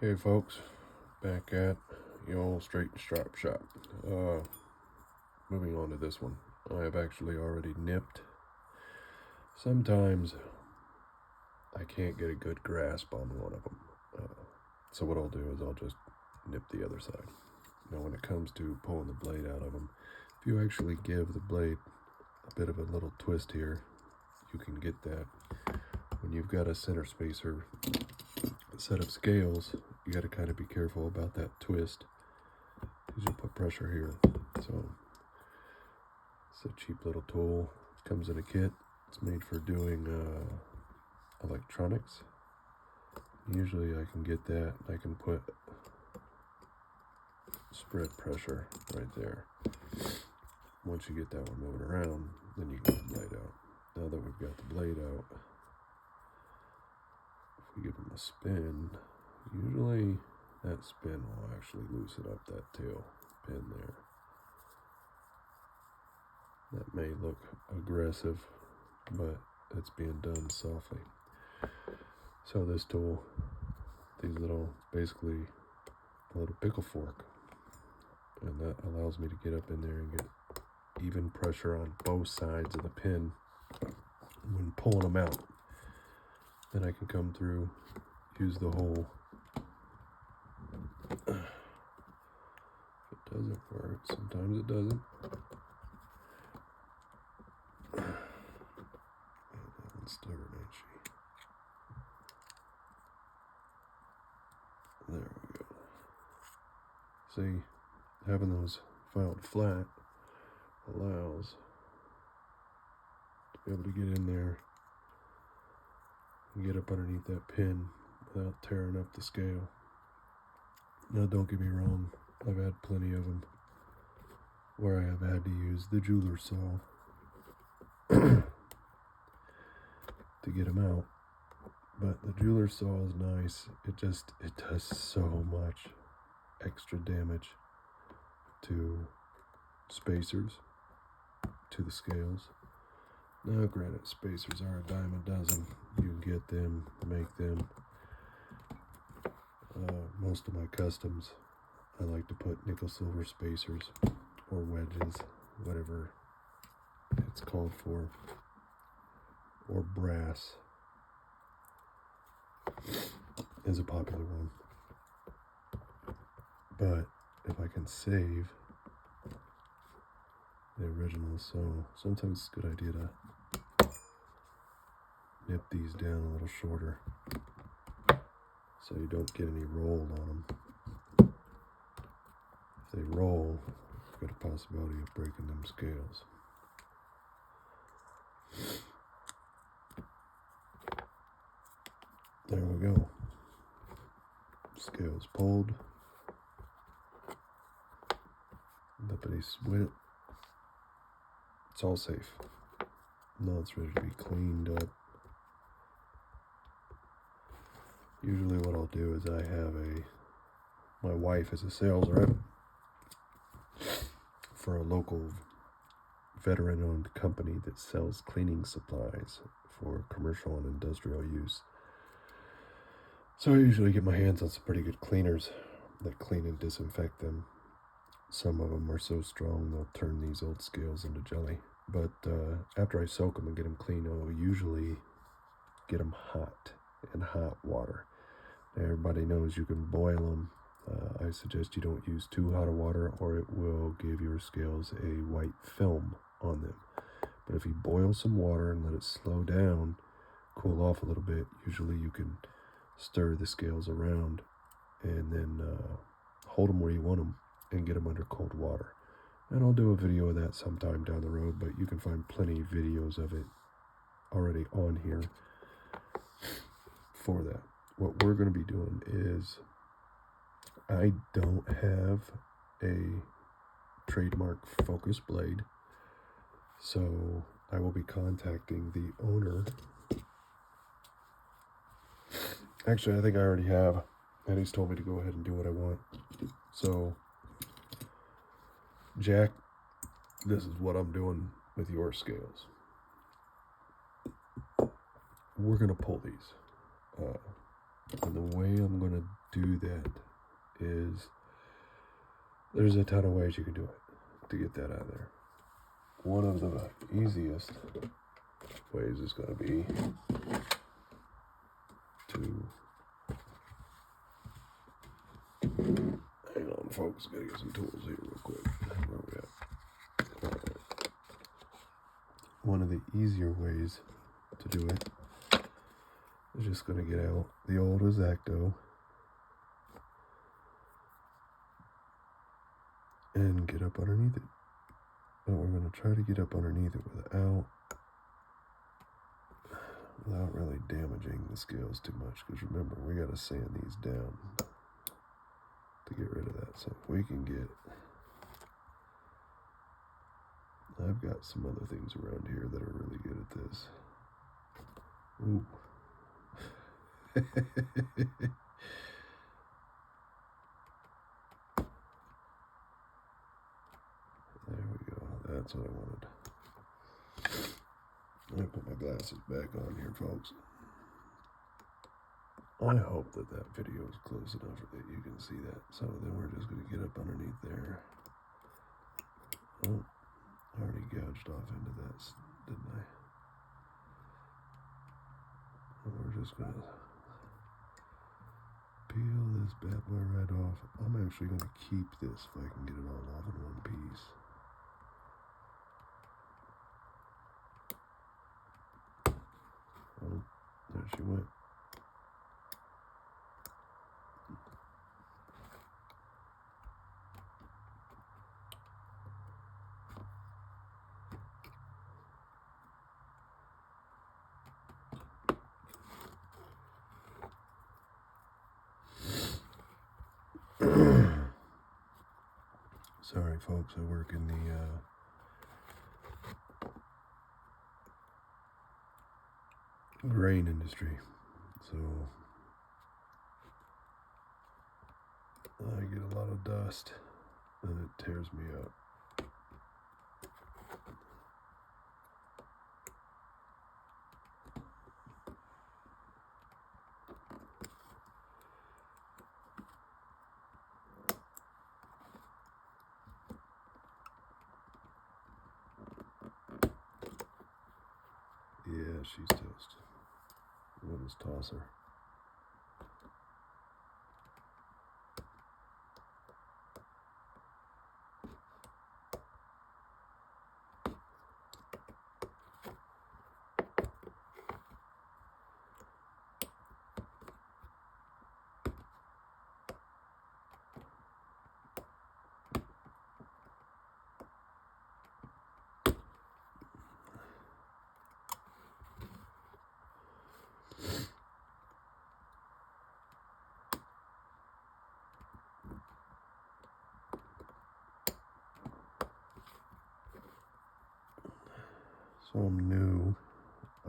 Hey folks, back at the old Straight-n-Strop shop. Moving on to this one. I have actually already nipped. Sometimes I can't get a good grasp on one of them. So what I'll do is I'll just nip the other side. Now when it comes to pulling the blade out of them, if you actually give the blade a bit of a little twist here, you can get that. When you've got a center spacer set of scales, you got to kind of be careful about that twist because you'll put pressure here. So it's a cheap little tool. It comes in a kit. It's made for doing electronics. Usually I can get that. I can put spread pressure right there. Once you get that one moving around, then you get the blade out. Now that we've got the blade out, if we give them a spin, usually that spin will actually loosen up that tail pin there. That may look aggressive, but it's being done softly. So this tool, basically a little pickle fork, and that allows me to get up in there and get even pressure on both sides of the pin when pulling them out. Then I can come through, use the hole. If it doesn't work, sometimes it doesn't. That one's stubborn, ain't she? There we go. See, having those filed flat allows to be able to get in there and get up underneath that pin without tearing up the scale. Now don't get me wrong, I've had plenty of them where I have had to use the jeweler's saw to get them out. But the jeweler's saw is nice. It does so much extra damage to spacers, to the scales. Now granted, spacers are a dime a dozen. You can get them, make them. Most of my customs, I like to put nickel silver spacers or wedges, whatever it's called for, or brass is a popular one. But if I can save the original, so sometimes it's a good idea to nip these down a little shorter so you don't get any roll on them. If they roll, you've got a possibility of breaking them scales. There we go. Scales pulled. Lippity split. It's all safe. Now it's ready to be cleaned up. Usually what I'll do is my wife is a sales rep for a local veteran-owned company that sells cleaning supplies for commercial and industrial use. So I usually get my hands on some pretty good cleaners that clean and disinfect them. Some of them are so strong they'll turn these old scales into jelly. But after I soak them and get them clean, I'll usually get them hot in hot water. Everybody knows you can boil them. I suggest you don't use too hot of water or it will give your scales a white film on them. But if you boil some water and let it slow down, cool off a little bit, usually you can stir the scales around and then hold them where you want them and get them under cold water. And I'll do a video of that sometime down the road, but you can find plenty of videos of it already on here for that. What we're going to be doing is, I don't have a trademark focus blade, so I will be contacting the owner. Actually, I think I already have, and he's told me to go ahead and do what I want. So, Jack, this is what I'm doing with your scales. We're going to pull these. And the way I'm going to do that is there's a ton of ways you can do it to get that out of there. One of the easiest ways is going to be to, hang on folks, gotta get some tools here real quick. Where we at? All right. One of the easier ways to do it is just going to get out the old X-Acto and get up underneath it. But we're going to try to get up underneath it without really damaging the scales too much, because remember, we got to sand these down to get rid of that. So if we can get, I've got some other things around here that are really good at this. Ooh. There we go. That's what I wanted. Let me put my glasses back on here, folks. I hope that that video is close enough that you can see that. So then we're just going to get up underneath there. Oh, I already gouged off into that, didn't I? And we're just going to peel this bad boy right off. I'm actually going to keep this if I can get it all off in one piece. Oh, there she went. Sorry folks, I work in the grain industry, so I get a lot of dust and it tears me up. Yeah, she's toast. We'll just toss her. So I'm new,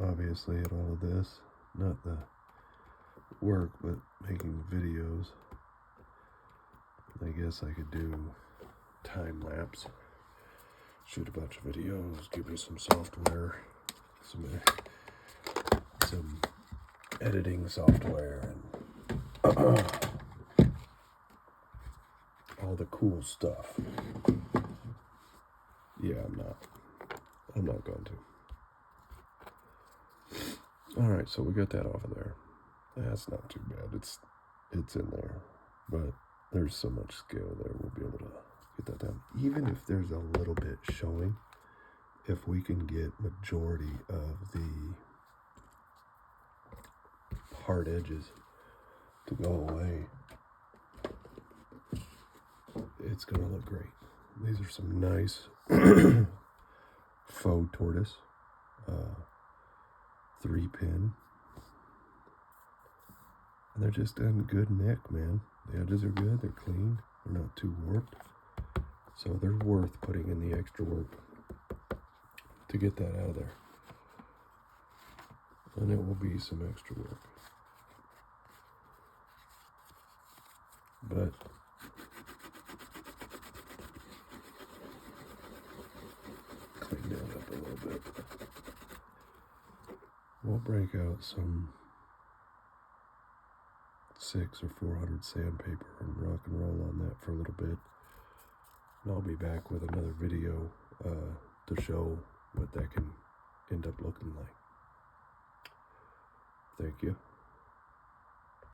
obviously, at all of this. Not the work, but making videos. I guess I could do time lapse, shoot a bunch of videos, give me some software, some editing software, and all the cool stuff. Yeah, I'm not going to. Alright, so we got that off of there. That's not too bad. It's in there. But there's so much scale there, we'll be able to get that down. Even if there's a little bit showing, if we can get majority of the hard edges to go away, it's going to look great. These are some nice faux tortoise 3-pin, and they're just in good nick, man. The edges are good, they're clean, they're not too warped, so they're worth putting in the extra work to get that out of there, and it will be some extra work, but clean that up a little bit. We'll break out some 6 or 400 sandpaper and rock and roll on that for a little bit. And I'll be back with another video to show what that can end up looking like. Thank you.